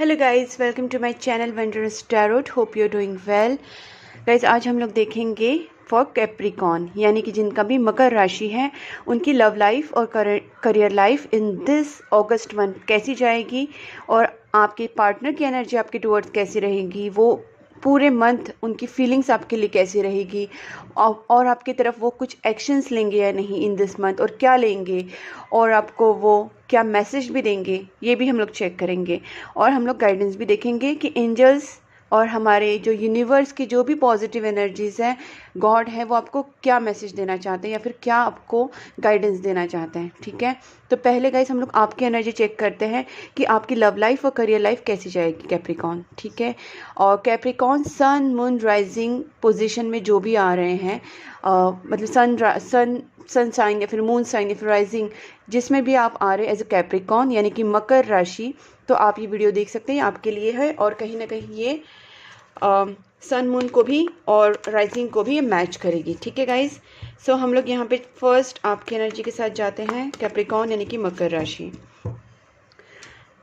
Hello guys, welcome to my channel Wondrous Tarot. Hope you are doing well. Guys, आज हम लोग देखेंगे for Capricorn, यानी कि जिनका भी मकर राशि है उनकी लव लाइफ और career life in this August month कैसी जाएगी और आपके पार्टनर की एनर्जी आपके टुवर्ड्स कैसी रहेगी, वो पूरे मंथ उनकी फीलिंग्स आपके लिए कैसी रहेगी और आपकी तरफ वो कुछ एक्शंस लेंगे या नहीं इन दिस मंथ, और क्या लेंगे और आपको वो क्या मैसेज भी देंगे, ये भी हम लोग चेक करेंगे। और हम लोग गाइडेंस भी देखेंगे कि एंजल्स और हमारे जो यूनिवर्स की जो भी पॉजिटिव एनर्जीज़ हैं, गॉड है, वो आपको क्या मैसेज देना चाहते हैं या फिर क्या आपको गाइडेंस देना चाहते हैं। ठीक है, तो पहले गाइस हम लोग आपकी एनर्जी चेक करते हैं कि आपकी लव लाइफ और करियर लाइफ कैसी जाएगी कैप्रिकॉर्न। ठीक है, और Capricorn sun moon rising position में जो भी आ रहे हैं, मतलब सन साइन या फिर मून साइन या फिर राइजिंग, जिसमें भी आप आ रहे हैं एज ए कैप्रिकॉर्न यानी कि मकर राशि, तो आप ये वीडियो देख सकते हैं, आपके लिए है। और कहीं ना कहीं ये सन मून को भी और राइजिंग को भी ये मैच करेगी। ठीक है गाइस, सो हम लोग यहाँ पे फर्स्ट आपकी एनर्जी के साथ जाते हैं कैप्रिकॉर्न यानी कि मकर राशि।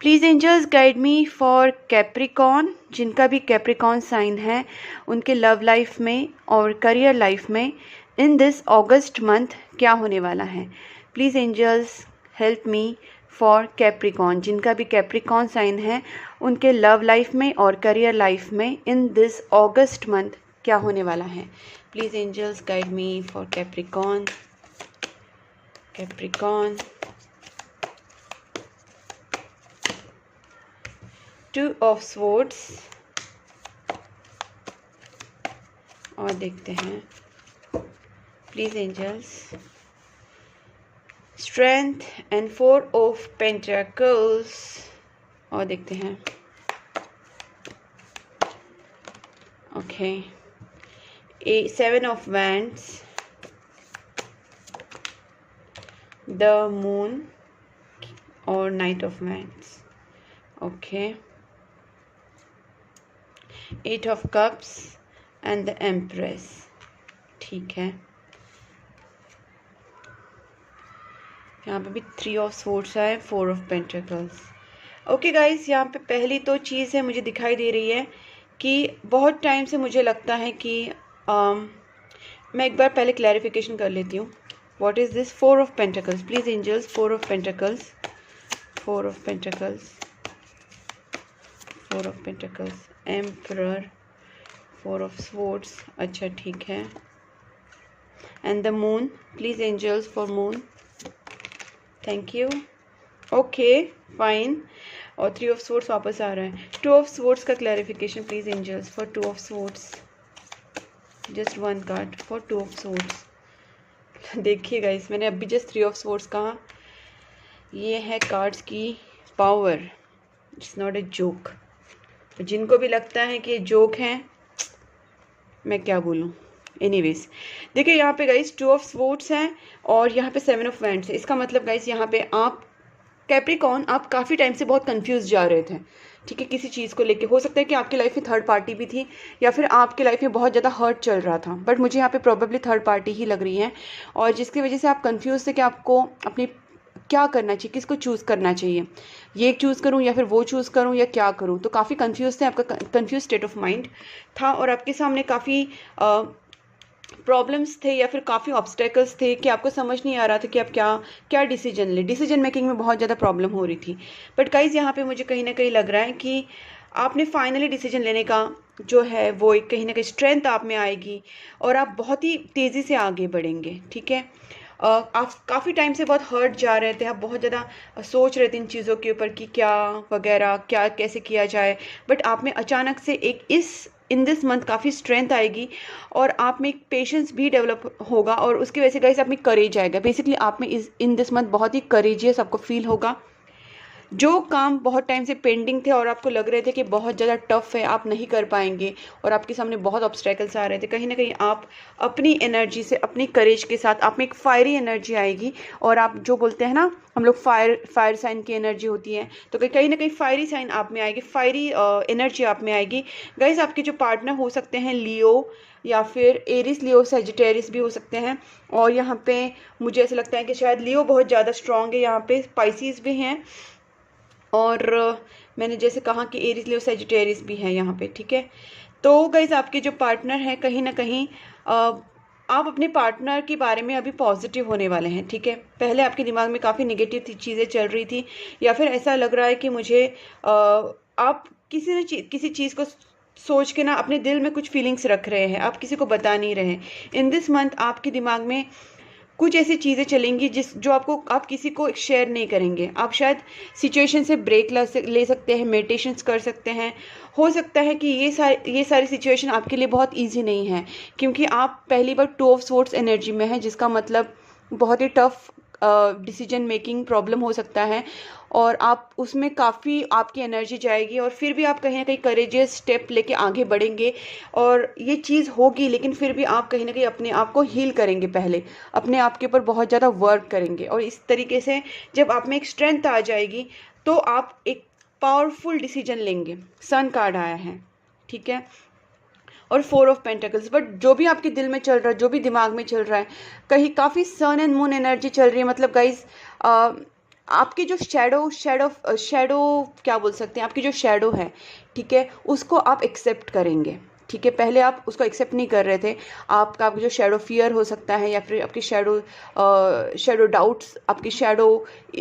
Please angels guide me for Capricorn, जिनका भी कैप्रिकॉर्न साइन है उनके लव लाइफ में और करियर लाइफ में इन दिस अगस्त मंथ क्या होने वाला है। Please angels help me for Capricorn, जिनका भी कैप्रिकॉर्न साइन है उनके लव लाइफ में और करियर लाइफ में इन दिस अगस्त मंथ क्या होने वाला है। Please angels guide me for Capricorn. Two of swords, और देखते हैं please angels strength and 4 of pentacles, और देखते हैं okay 7 of wands, the moon और knight of wands. Okay 8 of cups and the empress. ठीक है, यहाँ पे भी 3 ऑफ स्वॉर्ड्स है, 4 ऑफ पेंटिकल्स। ओके गाइस, यहाँ पे पहली तो चीज़ है मुझे दिखाई दे रही है कि बहुत टाइम से मुझे लगता है कि मैं एक बार पहले क्लैरिफिकेशन कर लेती हूँ। What is this 4 of pentacles? Please angels 4 of pentacles, 4 of pentacles, 4 of pentacles, emperor, 4 of swords. अच्छा ठीक है, and the moon. Please angels for moon. Thank you. Okay fine, और 3 ऑफ स्वॉर्ड्स वापस आ रहा है। 2 ऑफ स्वॉर्ड्स का clarification please angels for 2 of swords. Just 1 card for 2 of swords. देखिए गाइस, मैंने अभी जस्ट 3 ऑफ स्वॉर्ड्स कहा। ये है कार्ड्स की power, it's not a joke. जिनको भी लगता है कि ये जोक है, मैं क्या बोलूँ। एनीवेज, देखिए यहाँ पे गाइस 2 ऑफ स्वॉर्ड्स हैं और यहाँ पे 7 ऑफ वैंड्स है। इसका मतलब गाइस यहाँ पे आप कैप्रिकॉर्न, आप काफ़ी टाइम से बहुत कंफ्यूज जा रहे थे। ठीक है, किसी चीज़ को लेके हो सकता है कि आपकी लाइफ में थर्ड पार्टी भी थी या फिर आपकी लाइफ में बहुत ज़्यादा हर्ट चल रहा था, बट मुझे यहाँ पे प्रोबेबली थर्ड पार्टी ही लग रही है, और जिसकी वजह से आप कंफ्यूज थे कि आपको अपनी क्या करना चाहिए, किसको चूज़ करना चाहिए, ये चूज़ करूँ या फिर वो चूज़ करूँ या क्या करूँ। तो काफ़ी कंफ्यूज थे, आपका कंफ्यूज स्टेट ऑफ माइंड था और आपके सामने काफ़ी प्रॉब्लम्स थे या फिर काफ़ी ऑब्स्टेकल्स थे कि आपको समझ नहीं आ रहा था कि आप क्या डिसीजन लें। डिसीजन मेकिंग में बहुत ज़्यादा प्रॉब्लम हो रही थी। बट गाइज यहाँ पे मुझे कहीं ना कहीं लग रहा है कि आपने फाइनली डिसीजन लेने का जो है वो एक कहीं ना कहीं स्ट्रेंथ आप में आएगी और आप बहुत ही तेज़ी से आगे बढ़ेंगे। ठीक है, आप काफ़ी टाइम से बहुत हर्ट जा रहे थे, आप बहुत ज़्यादा सोच रहे थे इन चीज़ों के ऊपर कि क्या वगैरह क्या कैसे किया जाए, बट आप में अचानक से एक इन दिस मंथ काफ़ी स्ट्रेंथ आएगी और आप में एक पेशेंस भी डेवलप होगा और उसकी वजह से गाइस आप में करेज आएगा। बेसिकली आप में इन दिस मंथ बहुत ही करेजियस आपको फील होगा। जो काम बहुत टाइम से पेंडिंग थे और आपको लग रहे थे कि बहुत ज़्यादा टफ है, आप नहीं कर पाएंगे और आपके सामने बहुत ऑब्स्टेकल्स आ रहे थे, कहीं ना कहीं आप अपनी एनर्जी से, अपनी करेज के साथ आप में एक फायरी एनर्जी आएगी। और आप जो बोलते हैं ना, हम लोग फायर साइन की एनर्जी होती है, तो कहीं ना कहीं फायरी साइन आप में आएगी, फायरी एनर्जी आप में आएगी। गाइस, आपके जो पार्टनर हो सकते हैं लियो या फिर एरिस, लियो सजिटेरिस भी हो सकते हैं। और यहाँ पे मुझे ऐसा लगता है कि शायद लियो बहुत ज़्यादा स्ट्रॉन्ग है, यहाँ पे स्पाइसीज भी हैं और मैंने जैसे कहा कि एरीज लियो सेजिटेरियस भी है यहाँ पे, ठीक है। तो गाइज आपके जो पार्टनर है कहीं ना कहीं आप अपने पार्टनर के बारे में अभी पॉजिटिव होने वाले हैं, ठीक है। पहले आपके दिमाग में काफ़ी नेगेटिव चीज़ें चल रही थी, या फिर ऐसा लग रहा है कि मुझे आप किसी चीज़ को सोच के ना अपने दिल में कुछ फीलिंग्स रख रहे हैं, आप किसी को बता नहीं रहे। इन दिस मंथ आपके दिमाग में कुछ ऐसी चीज़ें चलेंगी जो आप किसी को शेयर नहीं करेंगे। आप शायद सिचुएशन से ब्रेक ले सकते हैं, मेडिटेशंस कर सकते हैं। हो सकता है कि ये सारी सिचुएशन आपके लिए बहुत इजी नहीं है, क्योंकि आप पहली बार 2 ऑफ स्वॉर्ड्स एनर्जी में है, जिसका मतलब बहुत ही टफ डिसीजन मेकिंग प्रॉब्लम हो सकता है, और आप उसमें काफ़ी आपकी एनर्जी जाएगी, और फिर भी आप कहीं ना कहीं करेजियस स्टेप लेके आगे बढ़ेंगे और ये चीज़ होगी। लेकिन फिर भी आप कहीं ना कहीं अपने आप को हील करेंगे, पहले अपने आप के ऊपर बहुत ज़्यादा वर्क करेंगे, और इस तरीके से जब आप में एक स्ट्रेंथ आ जाएगी तो आप एक पावरफुल डिसीजन लेंगे। सन कार्ड आया है, ठीक है, और 4 ऑफ पेंटिकल्स। बट जो भी आपके दिल में चल रहा है, जो भी दिमाग में चल रहा है, कहीं काफ़ी सन एंड मून एनर्जी चल रही है। मतलब गाइज आपकी जो शेडो क्या बोल सकते हैं, आपकी जो शेडो है, ठीक है, उसको आप एक्सेप्ट करेंगे, ठीक है। पहले आप उसको एक्सेप्ट नहीं कर रहे थे। आपका जो शेडो फियर हो सकता है, या फिर आपकी शेडो डाउट्स, आपकी शेडो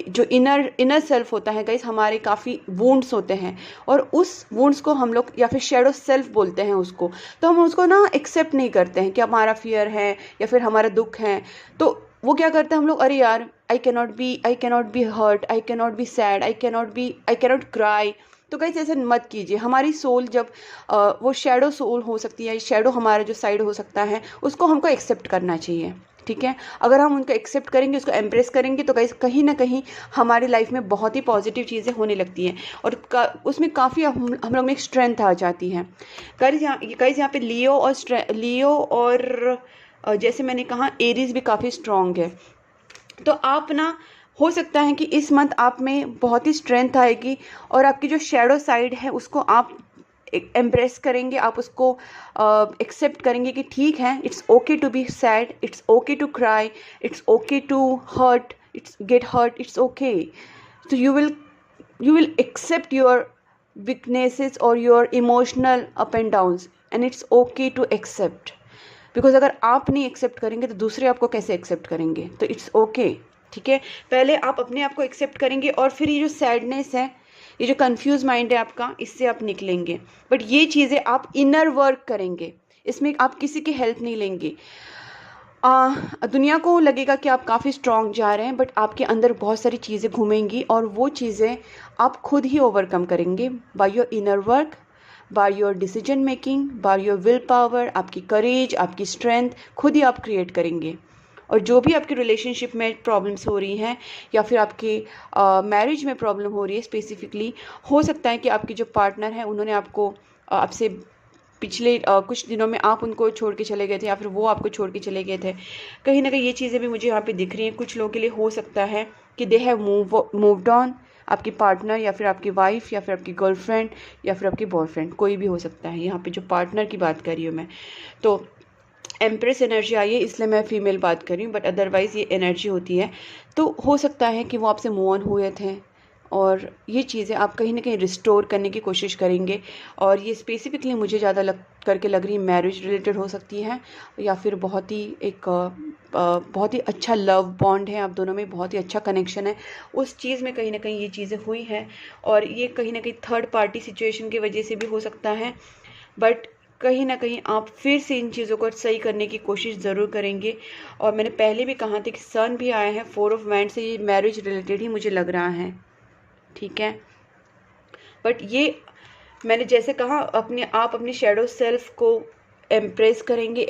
जो इनर सेल्फ होता है गाइस, हमारे काफ़ी वुंड्स होते हैं, और उस वुंड्स को हम लोग या फिर शेडो सेल्फ बोलते हैं उसको। तो हम उसको ना एक्सेप्ट नहीं करते हैं कि हमारा फियर है या फिर हमारा दुख है। तो वो क्या करते हैं हम लोग, अरे यार I cannot be hurt, I cannot be sad, I cannot cry. तो गाइस ऐसे मत कीजिए। हमारी सोल जब वो शेडो सोल हो सकती है, शेडो हमारा जो साइड हो सकता है, उसको हमको एक्सेप्ट करना चाहिए, ठीक है। अगर हम उनको एक्सेप्ट करेंगे, उसको एम्प्रेस करेंगे, तो गाइस कहीं ना कहीं हमारी लाइफ में बहुत ही पॉजिटिव चीज़ें होने लगती हैं, और उसमें काफ़ी हम लोग में एक स्ट्रेंथ आ जाती है। गाइस यहाँ पे लियो और जैसे मैंने कहा एरीज भी काफ़ी स्ट्रॉन्ग है। तो आप ना, हो सकता है कि इस मंथ आप में बहुत ही स्ट्रेंथ आएगी, और आपकी जो शेडो साइड है उसको आप एम्ब्रेस करेंगे, आप उसको एक्सेप्ट करेंगे कि ठीक है, it's okay to be sad, it's okay to cry, it's okay to hurt, get hurt, it's okay. तो you will accept your weaknesses or your emotional up and downs, and it's okay to accept, because अगर आप नहीं accept करेंगे तो दूसरे आपको कैसे accept करेंगे। तो इट्स ओके, ठीक है। पहले आप अपने आप को एक्सेप्ट करेंगे, और फिर ये जो सैडनेस है, ये जो कंफ्यूज माइंड है आपका, इससे आप निकलेंगे। बट ये चीज़ें आप इनर वर्क करेंगे, इसमें आप किसी की हेल्प नहीं लेंगे। दुनिया को लगेगा कि आप काफ़ी स्ट्रॉन्ग जा रहे हैं, बट आपके अंदर बहुत सारी चीज़ें घूमेंगी, और वो चीज़ें आप खुद ही ओवरकम करेंगे by your inner work, by your decision making, by your will power. आपकी करेज, आपकी स्ट्रेंथ खुद ही आप क्रिएट करेंगे। और जो भी आपकी रिलेशनशिप में प्रॉब्लम्स हो रही हैं, या फिर आपके मैरिज में प्रॉब्लम हो रही है स्पेसिफिकली, हो सकता है कि आपके जो पार्टनर हैं उन्होंने आपसे पिछले कुछ दिनों में आप उनको छोड़ के चले गए थे, या फिर वो आपको छोड़ के चले गए थे। कहीं ना कहीं ये चीज़ें भी मुझे यहाँ पे दिख रही हैं। कुछ लोगों के लिए हो सकता है कि दे हैव मूव्ड ऑन, आपकी पार्टनर या फिर आपकी वाइफ या फिर आपकी गर्लफ्रेंड या फिर आपकी बॉयफ्रेंड, कोई भी हो सकता है। यहाँ पे जो पार्टनर की बात कर रही हूँ मैं, तो एम्प्रेस एनर्जी आई है, इसलिए मैं फीमेल बात कर रही हूँ, बट अदरवाइज़ ये एनर्जी होती है। तो हो सकता है कि वो आपसे मूव ऑन हुए थे, और ये चीज़ें आप कहीं ना कहीं रिस्टोर करने की कोशिश करेंगे। और ये स्पेसिफिकली मुझे ज़्यादा लग रही मैरिज रिलेटेड हो सकती है, या फिर बहुत ही अच्छा लव बॉन्ड है आप दोनों में, बहुत ही अच्छा कनेक्शन है, उस चीज़ में कहीं ना कहीं ये चीज़ें हुई हैं। और ये कहीं ना कहीं थर्ड पार्टी सिचुएशन की वजह से भी हो सकता है, बट कहीं ना कहीं आप फिर से इन चीज़ों को सही करने की कोशिश ज़रूर करेंगे। और मैंने पहले भी कहा था कि सन भी आया है, 4 ऑफ वांड्स से, ये मैरिज रिलेटेड ही मुझे लग रहा है, ठीक है। बट ये मैंने जैसे कहा, आप अपनी शेडो सेल्फ को एम्प्रेस करेंगे,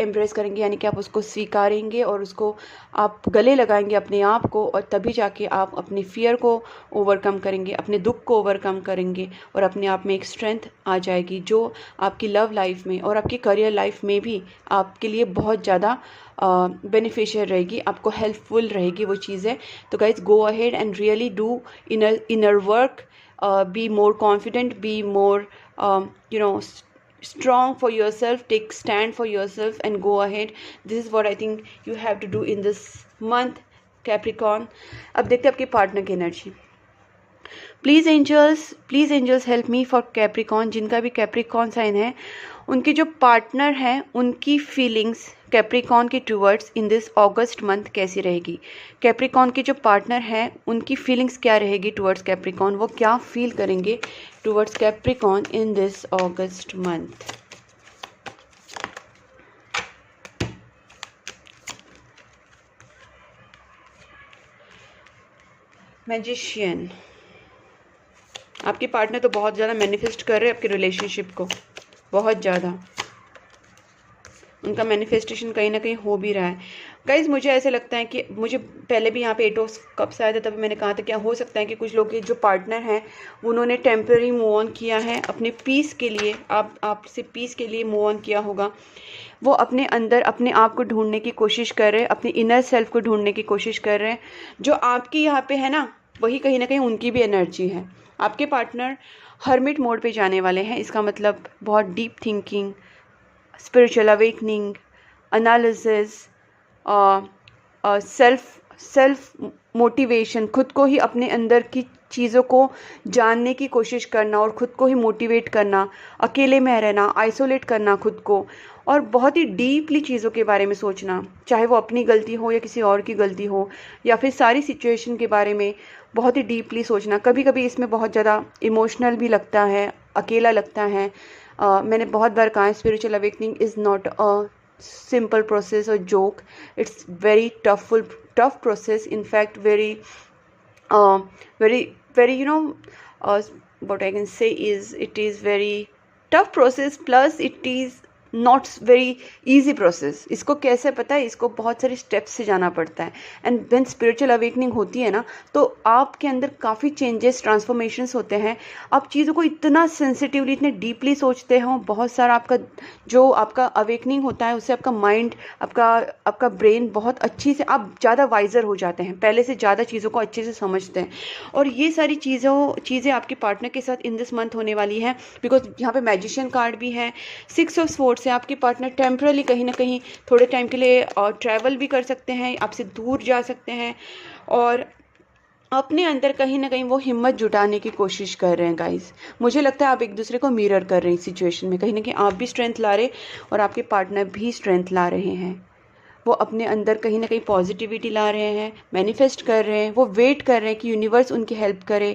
यानी कि आप उसको स्वीकारेंगे और उसको आप गले लगाएंगे अपने आप को, और तभी जाके आप अपने फियर को ओवरकम करेंगे, अपने दुख को ओवरकम करेंगे, और अपने आप में एक स्ट्रेंथ आ जाएगी, जो आपकी लव लाइफ में और आपकी करियर लाइफ में भी आपके लिए बहुत ज़्यादा बेनिफिशियल रहेगी, आपको हेल्पफुल रहेगी वो चीज़ें। तो guys, go ahead and really do inner work, be more confident, be more strong for yourself, take stand for yourself and go ahead. This is what I think you have to do in this month, Capricorn. अब देखते हैं आपके partner की energy. Please angels help me for Capricorn. जिनका भी Capricorn sign है, उनके जो पार्टनर हैं उनकी फीलिंग्स कैप्रिकॉन के towards in this August month कैसी रहेगी। कैप्रिकॉन के जो पार्टनर हैं उनकी फीलिंग्स क्या रहेगी टूवर्ड्स कैप्रिकॉन, वो क्या फील करेंगे towards Capricorn in this August month. Magician, आपके पार्टनर तो बहुत ज़्यादा मैनिफेस्ट कर रहे हैं आपके रिलेशनशिप को, बहुत ज़्यादा उनका मैनिफेस्टेशन कहीं ना कहीं हो भी रहा है। गाइज मुझे ऐसे लगता है कि मुझे पहले भी यहाँ पे 8 ऑफ कप्स आया था, तभी मैंने कहा था क्या हो सकता है कि कुछ लोग के जो पार्टनर हैं उन्होंने टेम्पररी मूव ऑन किया है अपने पीस के लिए, आपसे पीस के लिए मूव ऑन किया होगा। वो अपने अंदर अपने आप को ढूंढने की कोशिश कर रहे हैं, अपने इनर सेल्फ को ढूंढने की कोशिश कर रहे हैं। जो आपकी यहाँ पे है ना, वही कहीं ना कहीं उनकी भी एनर्जी है। आपके पार्टनर हर्मिट मोड पे जाने वाले हैं, इसका मतलब बहुत deep thinking, spiritual awakening, analysis, self motivation, खुद को ही अपने अंदर की चीज़ों को जानने की कोशिश करना और खुद को ही मोटिवेट करना, अकेले में रहना, आइसोलेट करना खुद को, और बहुत ही डीपली चीज़ों के बारे में सोचना, चाहे वो अपनी गलती हो या किसी और की गलती हो, या फिर सारी सिचुएशन के बारे में बहुत ही डीपली सोचना। कभी कभी इसमें बहुत ज़्यादा इमोशनल भी लगता है, अकेला लगता है। मैंने बहुत बार कहा है spiritual awakening is not a simple process or joke. It's very tough process, in fact very what I can say is it is very tough process, plus it is not very easy process. इसको कैसे पता है, इसको बहुत सारे steps से जाना पड़ता है। एंड व्हेन स्पिरिचुअल अवेकनिंग होती है ना, तो आपके अंदर काफ़ी चेंजेस, ट्रांसफॉर्मेशंस होते हैं। आप चीज़ों को इतना सेंसिटिवली, इतने डीपली सोचते हो, बहुत सारा आपका अवेकनिंग होता है, उससे आपका माइंड, आपका ब्रेन बहुत अच्छी से, आप ज़्यादा वाइजर हो जाते हैं, पहले से ज़्यादा चीज़ों को अच्छे से समझते हैं। और ये सारी चीज़ें आपके पार्टनर के साथ इन दिस मंथ होने वाली हैं, बिकॉज यहाँ पे मैजिशियन कार्ड भी है, 6 ऑफ स्वॉर्ड्स से आपके पार्टनर टेम्परली कहीं ना कहीं थोड़े टाइम के लिए ट्रैवल भी कर सकते हैं, आपसे दूर जा सकते हैं, और अपने अंदर कहीं ना कहीं वो हिम्मत जुटाने की कोशिश कर रहे हैं। गाइस मुझे लगता है आप एक दूसरे को मिरर कर रहे हैं सिचुएशन में, कहीं ना कहीं आप भी स्ट्रेंथ ला रहे और आपके पार्टनर भी स्ट्रेंथ ला रहे हैं। वो अपने अंदर कहीं ना कहीं पॉजिटिविटी ला रहे हैं, मैनिफेस्ट कर रहे हैं, वो वेट कर रहे हैं कि यूनिवर्स उनकी हेल्प करे,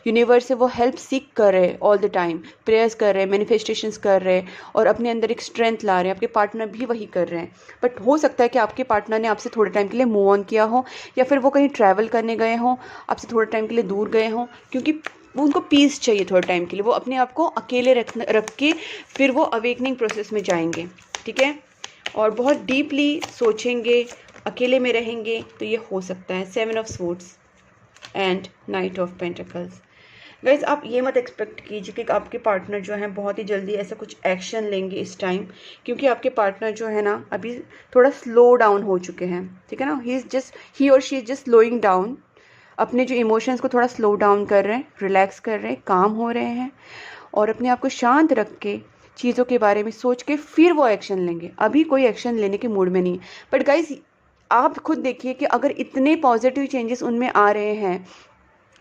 यूनिवर्स से वो हेल्प सीख कर रहे हैं, ऑल द टाइम प्रेयर्स कर रहे हैं, मैनिफेस्टेशंस कर रहे हैं, और अपने अंदर एक स्ट्रेंथ ला रहे हैं। आपके पार्टनर भी वही कर रहे हैं, बट हो सकता है कि आपके पार्टनर ने आपसे थोड़े टाइम के लिए मूव ऑन किया हो, या फिर वो कहीं ट्रैवल करने गए हों, आपसे थोड़े टाइम के लिए दूर गए हों, क्योंकि उनको पीस चाहिए थोड़े टाइम के लिए। वो अपने आप को अकेले रख के फिर वो अवेकनिंग प्रोसेस में जाएंगे, ठीक है, और बहुत डीपली सोचेंगे, अकेले में रहेंगे, तो ये हो सकता है। 7 of swords and night of pentacles. Guys आप ये मत एक्सपेक्ट कीजिए कि आपके पार्टनर जो है बहुत ही जल्दी ऐसा कुछ एक्शन लेंगे इस टाइम, क्योंकि आपके पार्टनर जो है ना अभी थोड़ा स्लो डाउन हो चुके हैं, ठीक है ना। ही और she is just slowing down, अपने जो इमोशंस को थोड़ा स्लो डाउन कर रहे हैं, रिलैक्स कर रहे हैं, काम हो रहे हैं, और अपने आप को शांत रख के चीज़ों के बारे में सोच के फिर वो एक्शन लेंगे। अभी कोई एक्शन लेने के मूड में नहीं। बट गाइज आप खुद देखिए कि अगर इतने पॉजिटिव चेंजेस उनमें आ रहे हैं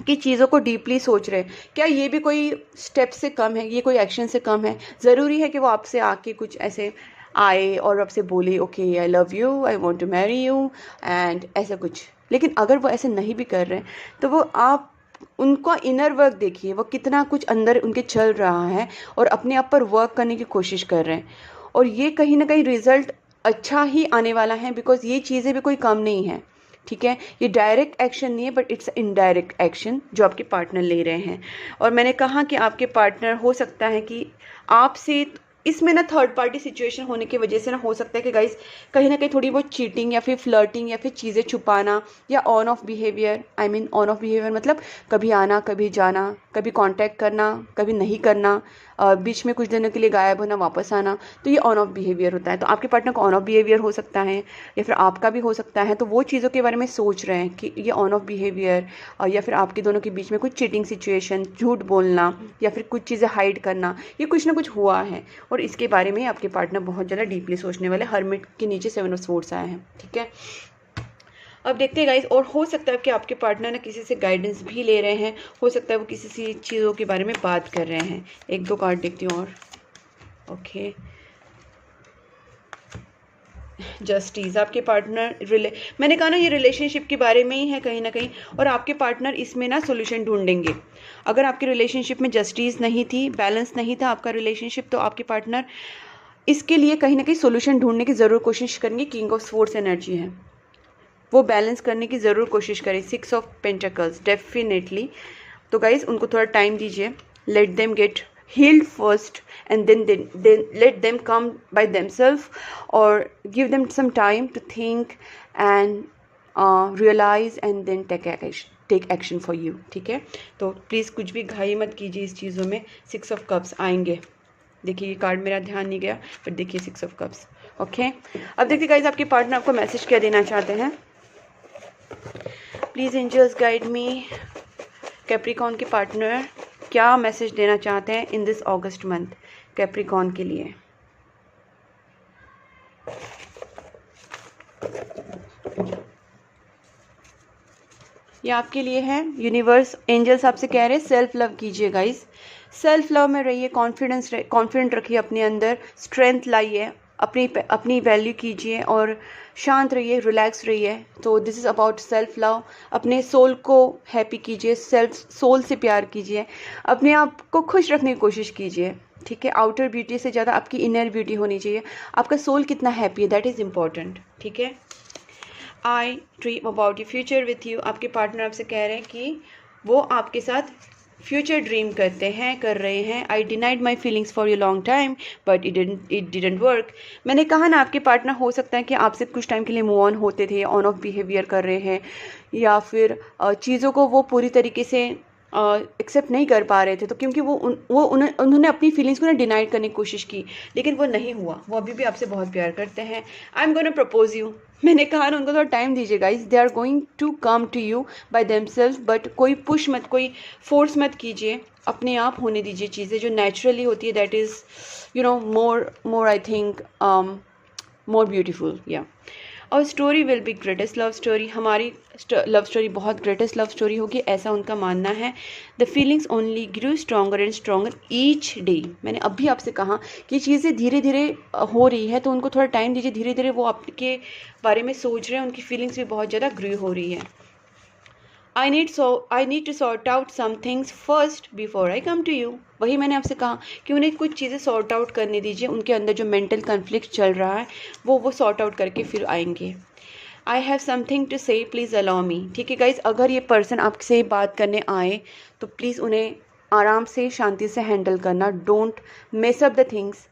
कि चीज़ों को डीपली सोच रहे हैं, क्या ये भी कोई स्टेप से कम है, ये कोई एक्शन से कम है? ज़रूरी है कि वो आपसे आके कुछ ऐसे आए और आपसे बोले okay I love you, I want to marry you and ऐसा कुछ? लेकिन अगर वो ऐसे नहीं भी कर रहे हैं, तो वो आप उनका इनर वर्क देखिए, वो कितना कुछ अंदर उनके चल रहा है और अपने आप पर वर्क करने की कोशिश कर रहे हैं, और ये कहीं ना कहीं रिजल्ट अच्छा ही आने वाला है, बिकॉज ये चीज़ें भी कोई कम नहीं है, ठीक है। ये डायरेक्ट एक्शन नहीं है, बट इट्स इनडायरेक्ट एक्शन जो आपके पार्टनर ले रहे हैं। और मैंने कहा कि आपके पार्टनर हो सकता है कि आपसे इसमें ना थर्ड पार्टी सिचुएशन होने की वजह से ना हो सकता है कि गाइस कहीं ना कहीं थोड़ी बहुत चीटिंग या फिर फ्लर्टिंग या फिर चीज़ें छुपाना या on off behaviour, I mean on off behaviour मतलब कभी आना कभी जाना, कभी कांटेक्ट करना कभी नहीं करना, बीच में कुछ दिनों के लिए गायब होना वापस आना, तो ये ऑन ऑफ बिहेवियर होता है। तो आपके पार्टनर का ऑन ऑफ बिहेवियर हो सकता है या फिर आपका भी हो सकता है। तो वो चीज़ों के बारे में सोच रहे हैं कि ये ऑन ऑफ बिहेवियर या फिर आपके दोनों के बीच में कुछ चीटिंग सिचुएशन, झूठ बोलना या फिर कुछ चीज़ें हाइड करना, ये कुछ ना कुछ हुआ है, और इसके बारे में आपके पार्टनर बहुत ज़्यादा डीपली सोचने वाले। हर्मिट के नीचे 7 ऑफ स्वॉर्ड्स आए हैं, ठीक है। अब देखते हैं गाइस, और हो सकता है कि आपके पार्टनर ना किसी से गाइडेंस भी ले रहे हैं, हो सकता है वो किसी सी चीज़ों के बारे में बात कर रहे हैं। एक दो कार्ड देखती हूँ और। ओके, जस्टिस, आपके पार्टनर मैंने कहा ना ये रिलेशनशिप के बारे में ही है कहीं ना कहीं, और आपके पार्टनर इसमें ना सोल्यूशन ढूंढेंगे। अगर आपके रिलेशनशिप में जस्टिस नहीं थी, बैलेंस नहीं था आपका रिलेशनशिप, तो आपके पार्टनर इसके लिए कहीं ना कहीं सोल्यूशन ढूंढने की ज़रूर कोशिश करेंगे। किंग ऑफ स्वॉर्ड्स एनर्जी है, वो बैलेंस करने की ज़रूर कोशिश करें। 6 ऑफ पेंटिकल्स, डेफिनेटली। तो गाइज उनको थोड़ा टाइम दीजिए, let them get healed first and then let them come by themselves, or give them some time to think and realize and then take action for you, ठीक है। तो please कुछ भी घाई मत कीजिए इस चीज़ों में। 6 ऑफ कप्स आएंगे, देखिए ये कार्ड मेरा ध्यान नहीं गया, पर देखिए 6 ऑफ कप्स। ओके, अब देखिए गाइज आपके पार्टनर आपको मैसेज क्या देना चाहते हैं। Please angels guide me, Capricorn के पार्टनर क्या मैसेज देना चाहते हैं in this August month Capricorn के लिए। ये आपके लिए है। यूनिवर्स, एंजल्स आपसे कह रहे हैं सेल्फ लव कीजिए गाइस, सेल्फ लव में रहिए, कॉन्फिडेंट रखिए अपने अंदर, स्ट्रेंथ लाइए, अपनी वैल्यू कीजिए और शांत रहिए, रिलैक्स रहिए। तो this is about self love. अपने सोल को हैप्पी कीजिए, सोल से प्यार कीजिए, अपने आप को खुश रखने की कोशिश कीजिए, ठीक है। आउटर ब्यूटी से ज़्यादा आपकी इनर ब्यूटी होनी चाहिए। आपका सोल कितना हैप्पी है, दैट इज़ इम्पॉर्टेंट, ठीक है। आई dream about your future with you, आपके पार्टनर आपसे कह रहे हैं कि वो आपके साथ फ्यूचर ड्रीम कर रहे हैं। I denied my feelings for you long time but it didn't work. मैंने कहा ना आपके पार्टनर हो सकता है कि आपसे कुछ टाइम के लिए मूव ऑन होते थे, ऑन ऑफ बिहेवियर कर रहे हैं, या फिर चीज़ों को वो पूरी तरीके से एक्सेप्ट नहीं कर पा रहे थे, तो क्योंकि उन्होंने अपनी फीलिंग्स को ना डिनाइड करने की कोशिश की, लेकिन वो नहीं हुआ। वो अभी भी आपसे बहुत प्यार करते हैं। I am gonna propose you, मैंने कहा ना उनको थोड़ा टाइम दीजिए guys, they are going to come to you by themselves, but कोई पुश मत, कोई फोर्स मत कीजिए, अपने आप होने दीजिए चीज़ें जो नेचुरली होती है, that is you know more I think more beautiful. या और story will be greatest love story, हमारी लव स्टोरी बहुत ग्रेटेस्ट लव स्टोरी होगी, ऐसा उनका मानना है। The feelings only grow stronger and stronger each day. मैंने अभी आपसे कहा कि चीज़ें धीरे धीरे हो रही है, तो उनको थोड़ा टाइम दीजिए, धीरे धीरे वो आपके बारे में सोच रहे हैं, उनकी फीलिंग्स भी बहुत ज़्यादा ग्रू हो रही है। I need to sort out some things first before I come to you. वही मैंने आपसे कहा कि उन्हें कुछ चीज़ें सॉर्ट आउट करने दीजिए, उनके अंदर जो मेंटल कन्फ्लिक्ट चल रहा है वो सॉर्ट आउट करके फिर आएंगे। आई हैव समथिंग टू से, प्लीज़ अलाउ मी। ठीक है गाइज, अगर ये पर्सन आपसे बात करने आए तो प्लीज़ उन्हें आराम से, शांति से हैंडल करना। Don't mess up the things.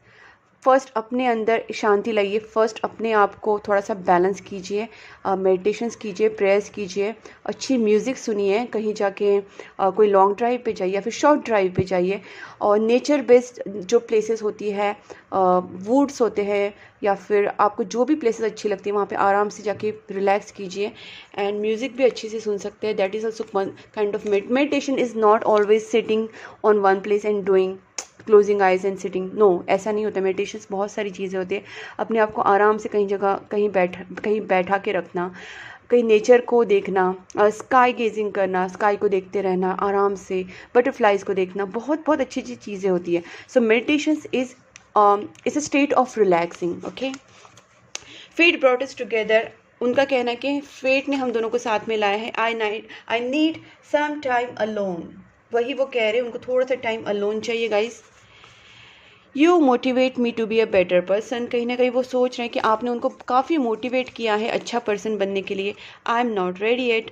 First अपने अंदर शांति लाइए, फर्स्ट अपने आप को थोड़ा सा बैलेंस कीजिए, मेडिटेशंस कीजिए, प्रेयर्स कीजिए, अच्छी म्यूज़िक सुनिए, कहीं जाके कोई लॉन्ग ड्राइव पे जाइए या फिर शॉर्ट ड्राइव पे जाइए, और नेचर बेस्ड जो प्लेसेस होती है, वुड्स होते हैं, या फिर आपको जो भी प्लेसेस अच्छी लगती है वहाँ पे आराम से जाके रिलैक्स कीजिए। एंड म्यूज़िक भी अच्छे से सुन सकते हैं, that is also kind of meditation. Is not always sitting on one place and doing closing eyes and sitting, no, ऐसा नहीं होता। मेडिटेशन बहुत सारी चीज़ें होती है, अपने आप को आराम से कहीं जगह कहीं बैठा के रखना, कहीं नेचर को देखना, स्काई गेजिंग करना, स्काई को देखते रहना आराम से, बटरफ्लाइज को देखना, बहुत बहुत अच्छी अच्छी चीज़ें होती है। So meditation is a state of relaxing. Okay, fate brought us together, उनका कहना है कि फेट ने हम दोनों को साथ में लाया है। I need some time alone, वही वो कह रहे हैं, उनको थोड़ा सा टाइम अलोन चाहिए guys. You motivate me to be a better person, कहीं ना कहीं वो सोच रहे हैं कि आपने उनको काफ़ी मोटिवेट किया है अच्छा पर्सन बनने के लिए। I am not ready yet,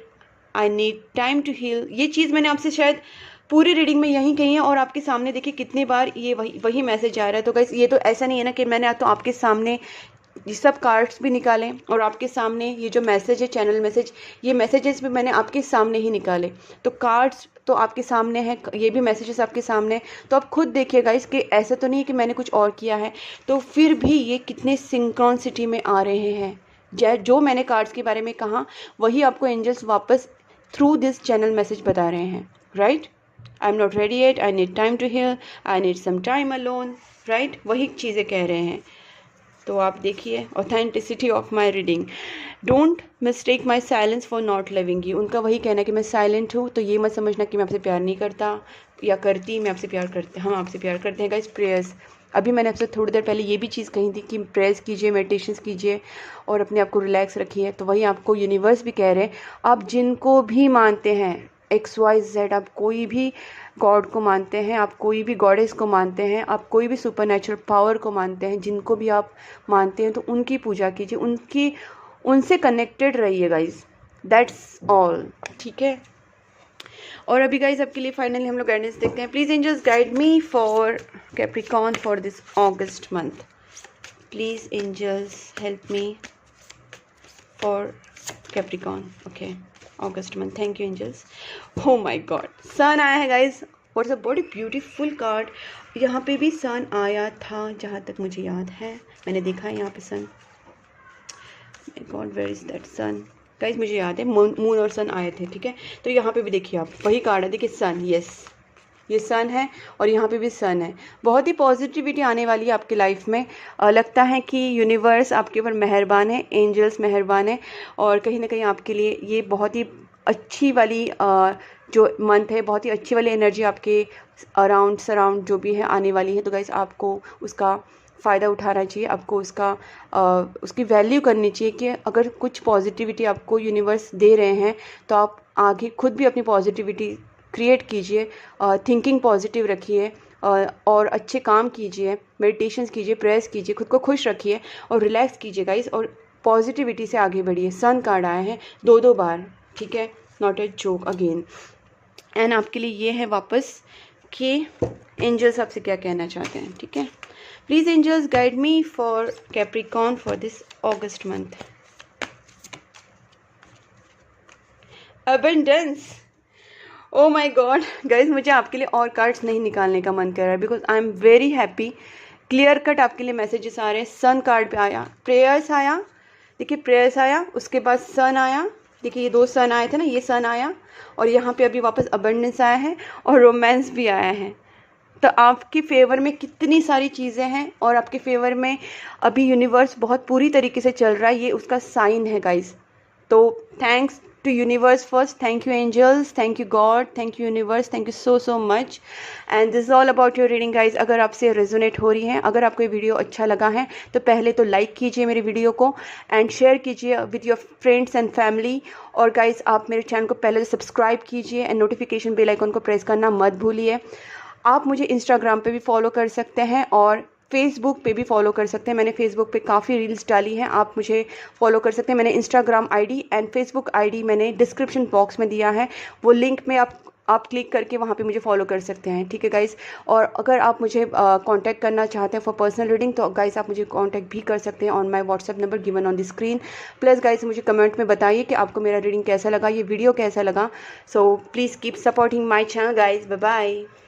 I need time to heal, ये चीज़ मैंने आपसे शायद पूरी रीडिंग में यहीं कही है, और आपके सामने देखिए कितनी बार ये वही मैसेज आ रहा है। तो गाइस ये तो ऐसा नहीं है ना कि मैंने तो आपके सामने ये सब कार्ड्स भी निकाले और आपके सामने ये जो मैसेज है, चैनल मैसेज, ये मैसेजेस भी मैंने आपके सामने ही निकाले। तो कार्ड्स तो आपके सामने है, ये भी मैसेजेस आपके सामने, तो आप खुद देखिएगा इसके, ऐसा तो नहीं है कि मैंने कुछ और किया है। तो फिर भी ये कितने सिंक्रोनिसिटी में आ रहे हैं, जो मैंने कार्ड्स के बारे में कहा वही आपको एंजल्स वापस थ्रू दिस चैनल मैसेज बता रहे हैं, right. I am not ready yet, I need time to heal, I need some time alone, right, वही चीज़ें कह रहे हैं। तो आप देखिए, authenticity of my reading. Don't mistake my silence for not loving you. उनका वही कहना है कि मैं साइलेंट हूँ तो ये मत समझना कि मैं आपसे प्यार नहीं करता या करती, मैं आपसे प्यार करते, हम आपसे प्यार करते हैं गाइस। प्रेयर्स, अभी मैंने आपसे थोड़ी देर पहले ये भी चीज़ कही थी कि प्रेयर्स कीजिए, मेडिटेशंस कीजिए और अपने आप को रिलैक्स रखिए। तो वही आपको यूनिवर्स भी कह रहे हैं, आप जिनको भी मानते हैं, XYZ, आप कोई भी गॉड को मानते हैं, आप कोई भी गॉडेस को मानते हैं, आप कोई भी सुपर नेचुरल पावर को मानते हैं, जिनको भी आप मानते हैं तो उनकी पूजा कीजिए, उनसे कनेक्टेड रहिए गाइज, दैट्स ऑल। ठीक है। और अभी गाइज आपके लिए फाइनली हम लोग गाइडेंस देखते हैं। Please angels guide me for Capricorn for this August month. Please angels help me for Capricorn, okay, August month. Thank you angels. Oh my God, sun आया है गाइज। व्हाट्स अ बड़ी beautiful card. यहाँ पे भी सन आया था जहाँ तक मुझे याद है, मैंने देखा है यहाँ पे sun. My god, where is that sun guys, मुझे याद है मून और सन आए थे। ठीक है, तो यहाँ पे भी देखिए आप, वही कार्ड है, देखिए सन, यस, ये सन है और यहाँ पे भी सन है। बहुत ही पॉजिटिविटी आने वाली है आपकी लाइफ में। लगता है कि यूनिवर्स आपके ऊपर मेहरबान है, एंजल्स मेहरबान है और कहीं ना कहीं आपके लिए ये बहुत ही अच्छी वाली जो मंथ है, बहुत ही अच्छी वाली एनर्जी आपके अराउंड सराउंड जो भी है आने वाली है। तो गाइस आपको उसका फ़ायदा उठाना चाहिए, आपको उसकी वैल्यू करनी चाहिए कि अगर कुछ पॉजिटिविटी आपको यूनिवर्स दे रहे हैं तो आप आगे खुद भी अपनी पॉजिटिविटी क्रिएट कीजिए, थिंकिंग पॉजिटिव रखिए और अच्छे काम कीजिए, मेडिटेशंस कीजिए, प्रेयर्स कीजिए, खुद को खुश रखिए और रिलैक्स कीजिए गाइस, और पॉजिटिविटी से आगे बढ़िए। सन कार्ड आया है 2 बार, ठीक है, not a joke again. And आपके लिए ये है वापस कि एंजल्स आपसे क्या कहना चाहते हैं। ठीक है, please angels guide me for Capricorn for this August month. Abundance, oh my God guys, मुझे आपके लिए और कार्ड्स नहीं निकालने का मन कर रहा है because I am very happy. Clear cut आपके लिए मैसेजेस आ रहे हैं। सन कार्ड पे आया, प्रेयर्स आया, देखिए प्रेयर्स आया, उसके बाद सन आया, देखिए ये 2 सन आए थे ना, ये सन आया और यहाँ पे अभी वापस अबंडेंस आया है और रोमांस भी आया है। तो आपके फेवर में कितनी सारी चीज़ें हैं और आपके फेवर में अभी यूनिवर्स बहुत पूरी तरीके से चल रहा है, ये उसका साइन है गाइज। तो thanks to universe first, thank you angels, thank you God, thank you universe, thank you so much. And this is all about your reading guys. अगर आपसे रेजोनेट हो रही है, अगर आपको ये वीडियो अच्छा लगा है तो पहले तो लाइक कीजिए मेरी वीडियो को एंड शेयर कीजिए with your friends and family. और गाइज आप मेरे चैनल को पहले तो सब्सक्राइब कीजिए एंड नोटिफिकेशन बेल आइकन को प्रेस करना मत भूलिए। आप मुझे इंस्टाग्राम पे भी फॉलो कर सकते हैं और फेसबुक पे भी फॉलो कर सकते हैं। मैंने फेसबुक पे काफ़ी रील्स डाली हैं, आप मुझे फॉलो कर सकते हैं। मैंने Instagram ID and Facebook ID मैंने डिस्क्रिप्शन बॉक्स में दिया है, वो लिंक में आप क्लिक करके वहाँ पे मुझे फॉलो कर सकते हैं। ठीक है गाइस, और अगर आप मुझे कांटेक्ट करना चाहते हैं फॉर पर्सनल रीडिंग तो गाइस आप मुझे कांटेक्ट भी कर सकते हैं on my WhatsApp number given on the screen. Plus guys मुझे कमेंट में बताइए कि आपको मेरा रीडिंग कैसा लगा, ये वीडियो कैसा लगा। So please keep supporting my channel guys. Bye bye.